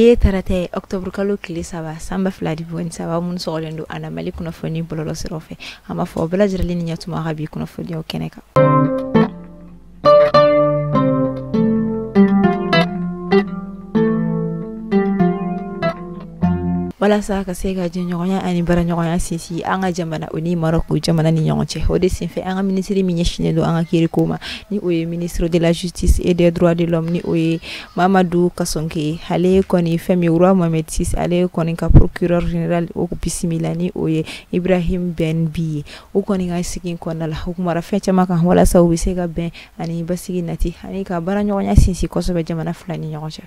Biye tarate October kalo kile saba samba fladi boni saba mun sogolendo ana mali kuna foni bololo sirofe ama fo bela jirali ni nyatuma gabi kuna foni o keneka. Wala sa ka sega je nyonya ani bara nyonya sisi anga jamana oni Maroko jamana ni nyonche hode sinfe anga ministre mi nyeshine do anga kiri kuma ni oye ministre de la justice et des droits de l'homme ni oye Mamadou Kasonke hale koni Femi Roi Mohamed Sis hale koni ka procureur général o bisimila ni oye Ibrahim Ben Bi o koni ga sikin kona la hukumara fecha maka wala sa o sega ben ani basigi nati ani ka bara nyonya sisi ko so be jamana fulani nyonche.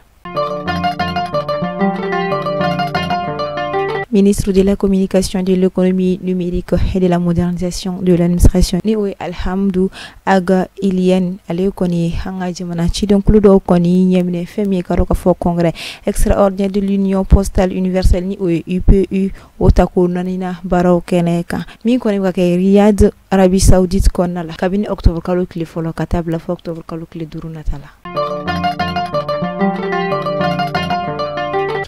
Ministre de la Communication, de l'Économie numérique et de la Modernisation de l'Administration ni oye Alhamdou Aga Ilian ale koni hanga jamana chidon kludo koni nyemne Femi karoka fo congrès extraordinaire de l'Union postale universelle ni oye UPU otako nanina baro keneka mi koni ka Riyad Arabie Saoudite konala kabini octobre kalo kile folo katabla fo octobre kalo kile duru natala.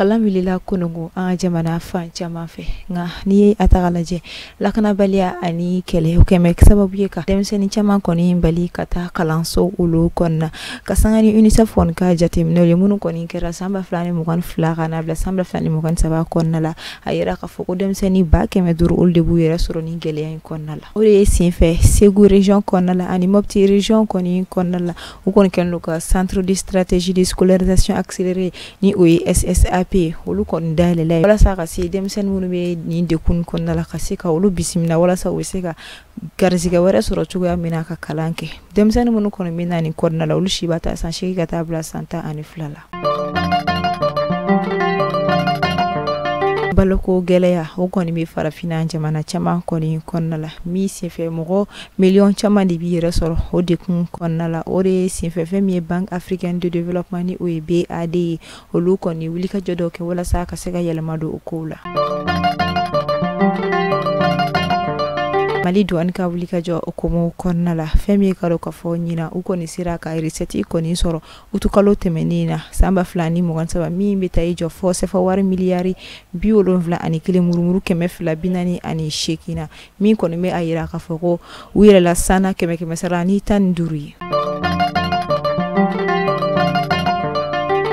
Kalamilila kunungu anga jamana fa jama fe nga ni atagalaje lakana balia ani kele ukeme sababu yeka demseni chama koni mbali kata kalanso ulu konna kasangani UNICEF won ka jatim no lemunu koni kera samba flani mugan flaga na bla samba flani mugan saba konna la ayira ka foko demseni ba keme duru ulde bu yera soro ni gele yan konna la ore sinfe segu region konna la ani mopti region koni konna la ukon ken luka centre de stratégie de scolarisation accélérée ni OESSA olu kon dalele wala sa ka si demsen munu be ni de kun kon la kasi ka olu bisimila wala sa wesega garziga wara soro chuga mina ka kalanke demsen munu kon mina ni kon la olu shibata san shiki ka tabla santa ani flala baloko geleya o koni mi farafina jamana chama koni konnala mi sife mogo million chama di bi resoro o de kun konnala ore sife fe mi bank africaine de développement ni BAD o lu koni wulika jodo ke wala saka sega yelamado okula Mali duan ka wulika jo okomo konnala Femi karo ka fo nyina uko ni siraka riseti ko ni soro utukalo temenina samba flani mo saba mi mbita ijo fo se fo war miliari biolo vla ani kile murumuru keme fla binani ani shekina mi ko ni me ayira ka fo ko wira la sana keme sarani tan duri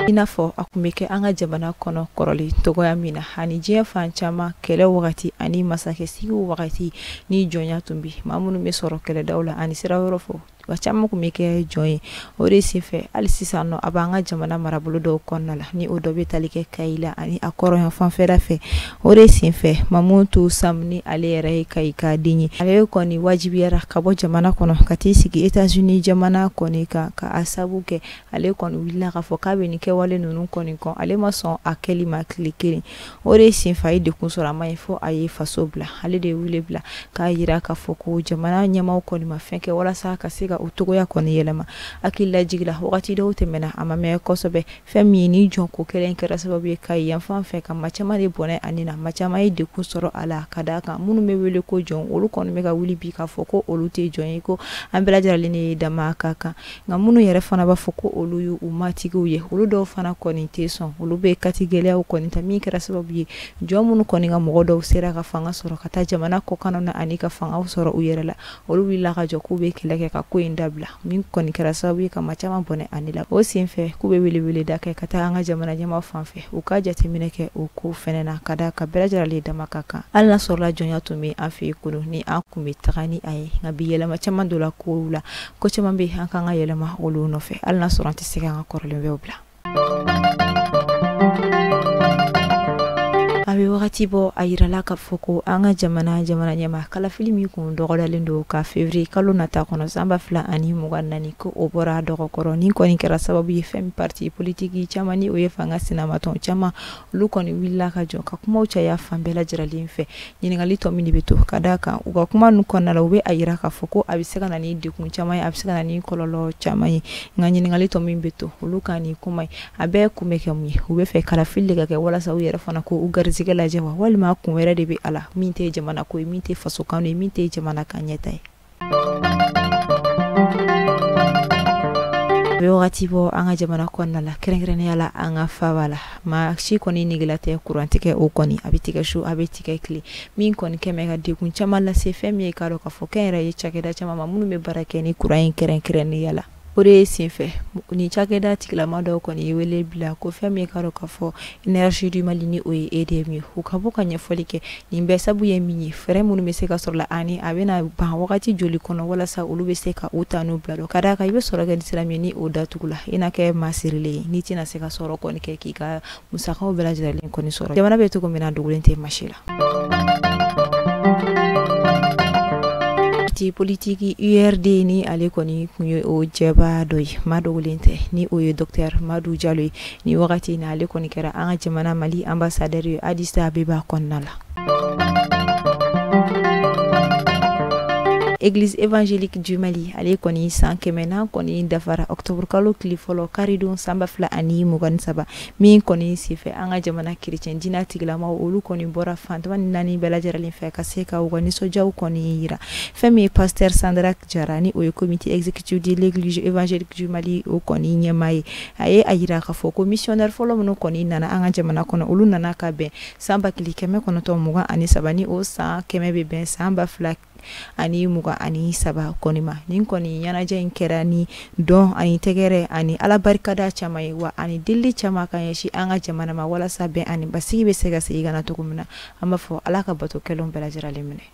inafo akumeke anga jabana kono koroli togo ya mina hani je fanchama kele wakati ani masake siku wakati ni jonya tumbi mamunu mesoro kele daula ani sira werofo wachama kumeke joy ore sife alisisano abanga jamana marabulu do konnala ni odobe talike kaila ani akoro ya fanfera fe ore sife mamuntu samni alere kaika dinyi ale koni wajibiera kabo jamana kono katisiki Etats-Unis jamana koni ka asabuke ale koni willa ka fokabe ni ke wale nunu koni kon ale mason akeli maklikiri ore sifa ide kunsora maifo ayi fasobla ale de wile bla ka yira ka foko jamana nyama koni mafenke wala saka siga utogo ya koni yelema akilla jigla wakati do temena amame kosobe femi ni jonko kelen kera sababu kai yanfan fe kam machama de bone anina machama ide kunsoro ala kadaka munu mewele ko jon olu koni mega wili bi ka foko olu te jon ko ambela jaralini dama kaka ngamunu yere fana ba foko olu yu umati go ye olu do fana koni te son olu be katigele o koni tami kera sababu ye jomunu koni nga mogodo sera ka fanga soro kata jamana ko kanona anika fanga soro uyerela olu wila ka jokube keleke ka ko indabla min koni kera sababu ye kama chama bone anila o sinfe kube wili dake kata anga jamana jama fanfe ukaja temineke uku fenena kada ka bela jarali dama kaka alla sorla jonya tumi afi kunu ni akumi tagani ay ngabi yela ma chama dola kula ko chama be hanka nga yela ma olu no fe alla soranti sega nga korle webla abe wakati bo ayira la ka foko anga jamana nyama kala filimi ko dogola lendo ka février kalo nata kono samba fla ani muganani ko obora dogo koroni ko ni kera sababu ye fem parti politique chama ni oye fanga sinama ton chama lu ko ni willa ka joka kuma ucha ya fambela jirali mfe ni ngali to mini beto kadaka uga kuma nu konna la ube ayira ka foko abiseka na ni de kun chama abiseka na ni kololo chama ngani ngali to mini beto lu ka ni kuma abe kumeke mu ube fe kala fille ga wala sa uyera fana ko ugar sigala jawa walma kun wera de be ala minte jamana ko minte faso kanu minte jamana kanyeta be wagati bo anga jamana konna la keren yala anga fawala ma shi koni nigilate kurantike o koni abitika shu abitika kli min koni kemega de kun chamala se femi karo ka fokera ye chakeda chama mamunu me barake ni kurain keren yala ore sinfe ni chakeda tikla mado koni wele bila ko femi karo ka fo energy du malini o edemi ukabuka nyefolike ni mbesabu ye minyi fere munu meseka sorla ani abena ba wakati joli kono wala sa ulube seka utanu blado kada ka ibe soroga disirami ni o datugula ina ke masirile ni tina seka soro koni ke kika musaka o bela jidale koni soro jamana betu ko mina dugulente mashila politiki URD ni ale koni kunyo o jeba doy madogulente ni o docteur Madou Diallo ni wakati na ale koni kera anga jamana Mali ambassadeur Addis Abeba konnala Église évangélique du Mali ale koni sankemena koni dafara octobre kalo klifolo karidon samba fla ani mugan saba min koni sife anga jamana chrétien dina tiglama olu koni bora fantman nani bela jaralin fe kaseka ugani sojaw koni yira femi pasteur Sandra Jarani o comité exécutif de l'église évangélique du Mali o koni nyamai aye ayira ka fo commissionnaire folo no koni nana anga jamana kono olu nana ka be samba kilikeme kono to mugan ani sabani o sa keme be ben samba fla ani muga ani saba konima nin koni yana jain kerani don ani tegere ani ala barkada chama wa ani dilli chama kan yashi anga jamana ma wala sabe ani basigi be sega se igana to kumina amma fo ala ka bato kelon bela jirale mine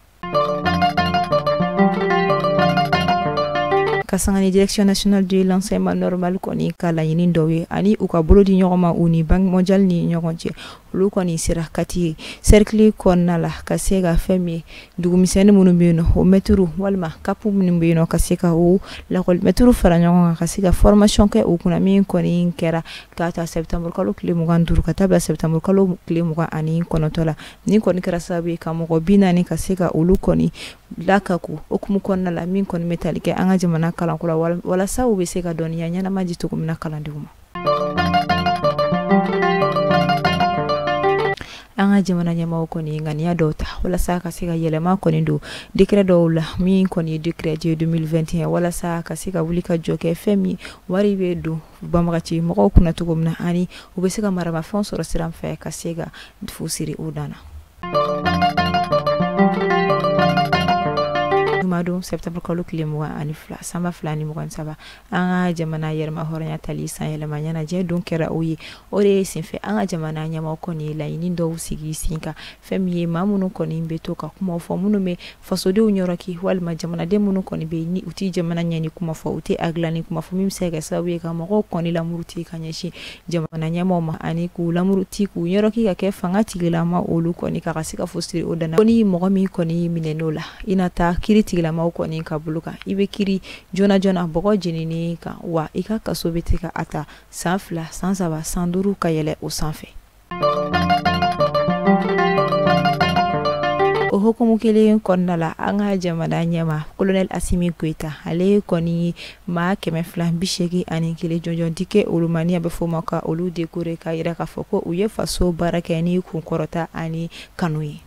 kasangani direction nationale de l'enseignement normal koni kala yinin dowe ani uka bolo di nyoma uni bank mondial ni nyogonche lu koni sira kati cercle konnala kasega femi dugumisene munubino o meturu walma kapu munubino kaseka o la kol meturu fara nyonga kasega formation ke o kuna min koni kera kata septembre kalo klimu ganduru kata septembre kalo klimu ga ani konotola ni koni kera sabi kamo go binani kasega ulu koni lakaku okumu konnala min koni metalike anga jamana kala kula wala sawu be sega doniya nyana majitu kumina kala nduma anga jamana nyama koni ngani ya dota wala saka siga yelema koni do décret do la mi koni décret de 2021 wala saka siga wulika joke femi wari be do bamagati moko kuna tugumna ani ubesika marama fonso rasiram fe kasiga fusiri udana mado septembre kalo klimuwa ani fla samba fla ni mugan saba anga jamana yerma horanya tali san yelema nyana je don kera oyi ore sinfe anga jamana nyama koni la ini do sigi sinka femi mamuno koni mbeto ka kuma fo muno me fasode unyoraki walma jamana de muno koni be ni uti jamana nyani kuma fo uti aglani kuma fo mim sega sawe ka mo koni la muruti kanyeshi jamana nyama ma ani ku la muruti ku nyoroki ka ke fangati gila ma olu koni ka kasika fosiri odana koni mo mi koni minenola inata kiriti la mauko ni kabuluka ibe kiri jona bogo jinini ka wa ika kasobete ka ata sanfla sansaba sanduru ka yele o sanfe o hukumu kele konnala anga jamana nyama colonel Assimi Goïta ale koni ma kemefla bishegi ani kele jonjon dike olumani abe fomaka olu dekore ka ira ka foko uye faso baraka ni kunkorota ani kanui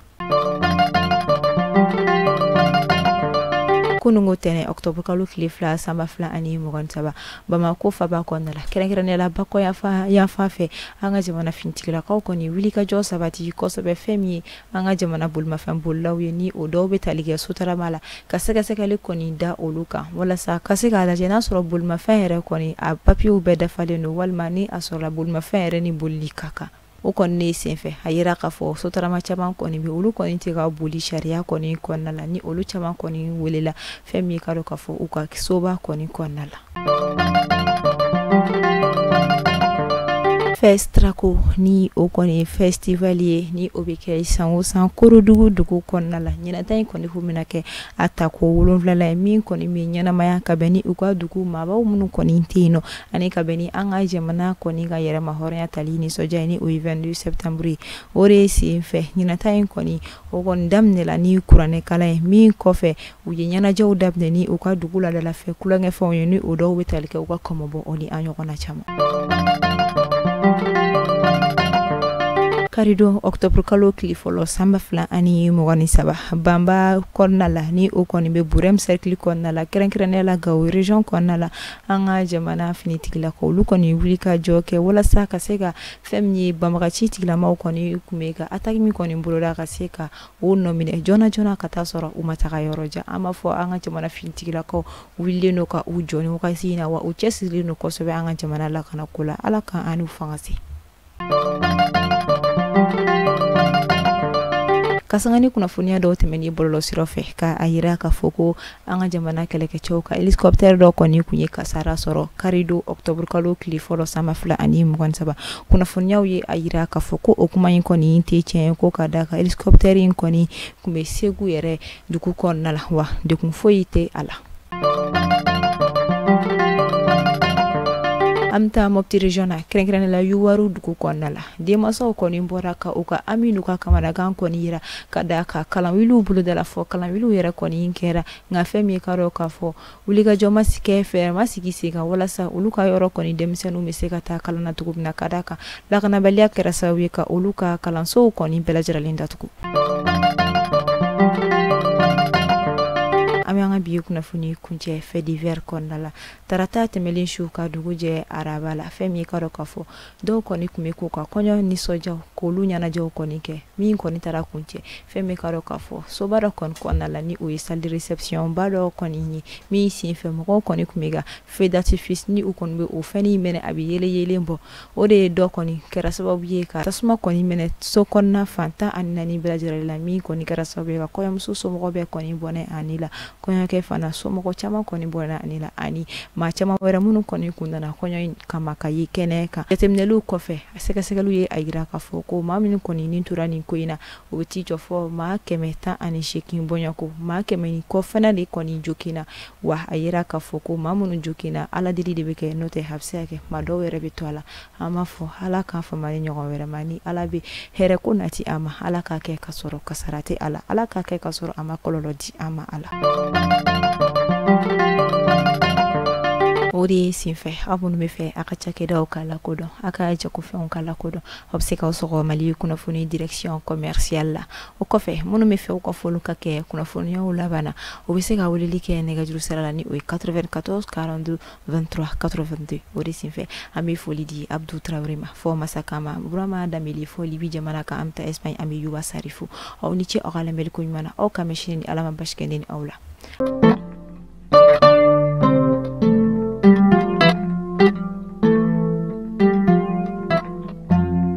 kunungo tene octobre kalo klifla samba fla ani mugan saba Bamako faba konnala keren la bako ya fa fe anga jamana fintikila ka koni wilika jo sabati ko sobe femi anga jamana bulma fam bullawi ni o dobe talige sutara mala kasega sekale koni da oluka wala sa kasega la jena soro bulma fere koni a papier be da fale no walma ni asora bulma fere ni bulli kaka o konni senfe hayira ka fo sotara ma chaman koni bi ulu koni tiga buli sharia koni konnala ni ulu chaman koni welela femi karo ka fo uka kisoba koni konnala festrako ni o koni festivalier ni obike sango san korodugu dugu konnala nyina tan koni humina ke atako wolonfla la min koni mi nyana maya kabeni uka dugu maba munu koni tino ani kabeni anga jamana koni ga yere mahorya talini soja ni o 22 septembre ore si fe nyina tan koni o gon damne la ni kurane kala mi kofe uye nyana jaw dabne ni uka dugu la la fe kulange fo ni o do wetalike uka komobo oni anyo kona chama karido octobre kalo kili folo samba fila ani mugani saba bamba konna la ni o koni be burem cercle konna la kerenkerne la gawo region konna la anga jamana finitigila ko lu koni wuli ka joke wala sa ka sega femni bamaka chitigila ma koni kumeka ataki mi koni mbuloda ka seka o nomine jona kata soro umataka yoroja ama fo anga jamana finitigila ko wili no ka u joni o ka sina wa u chesili no ko sobe anga jamana la kana kula ala ka anu fangasi kasangani kuna funia do temeni bololo sirofe ka ayira ka foko anga jamana keleke choka helicopter do koni kunye kasara soro karido octobre kalo klifolo sama fla ani mgon saba kuna funia uye ayira ka foko okuma yin koni inte chen ko kada ka helicopter yin koni kume segu yere duku kon nala wa de kun foyite ala amta mopti regiona krenkrene la yuwaru duku konnala de maso koni mboraka uka aminu ka kamara gan koni yira kada ka kalan wilu bulu dala fo kalan wilu yera koni inkera nga femi karo ka fo uliga joma sike fer masiki sika wala sa uluka yoro koni demisenu meseka ta kalana tukubna kada ka la kana balia kerasa wika uluka kalan so koni belajara linda tuku amianga biyu kuna funi kunje fait divers konnala tarata temelin shuka duguje arabala femi karo kafo do koni kumeko ka konyo ni soja ko lunya na jo koni ke mi koni tara kunje femi karo kafo so bara konnala ni o salle de réception balo koni ni mi si femi ko koni kumega fait d'artifice ni u konbe o feni mene abi yele mbo o de do koni kera sababu ye ka tasuma koni mene so konna fanta anani belajere la mi koni kera sababu ka koyam so mo be koni bone anila konya ke fana so mo ko chama koni bona anila ani ma chama wera munu koni kundana konya kama kayi kene ka yetemnelu kofe aseka lu ye agira ka foko ma min koni ni turani ko ina o ti jofo ma kemeta ani shekin bonya ko ma kemeni ko fana le koni jokina wa ayira ka foko ma munu jokina ala dili de beke note hafseke ma do wera bitwala ama fo ala ka fa mani nyogo wera mani ala be here ko nati ama ala ka ke kasoro kasarate ala ka ke kasoro ama kololodi ama ala odi sinfe abunu mefe akachake da okala kodo akaja kufe onkala kodo obseka osoko mali kuna funi direction commerciale la okofe munu mefe okofolu kake kuna funi ya ulabana obiseka ulilike nega jurusala ni 94 42 23 82 odi sinfe ami folidi Abdou Traoré ma fo masakama brama damili foli bi jamana ka amta Espagne ami yuba sarifu au niche okala mel kunyana o kameshini alama bashkendeni aula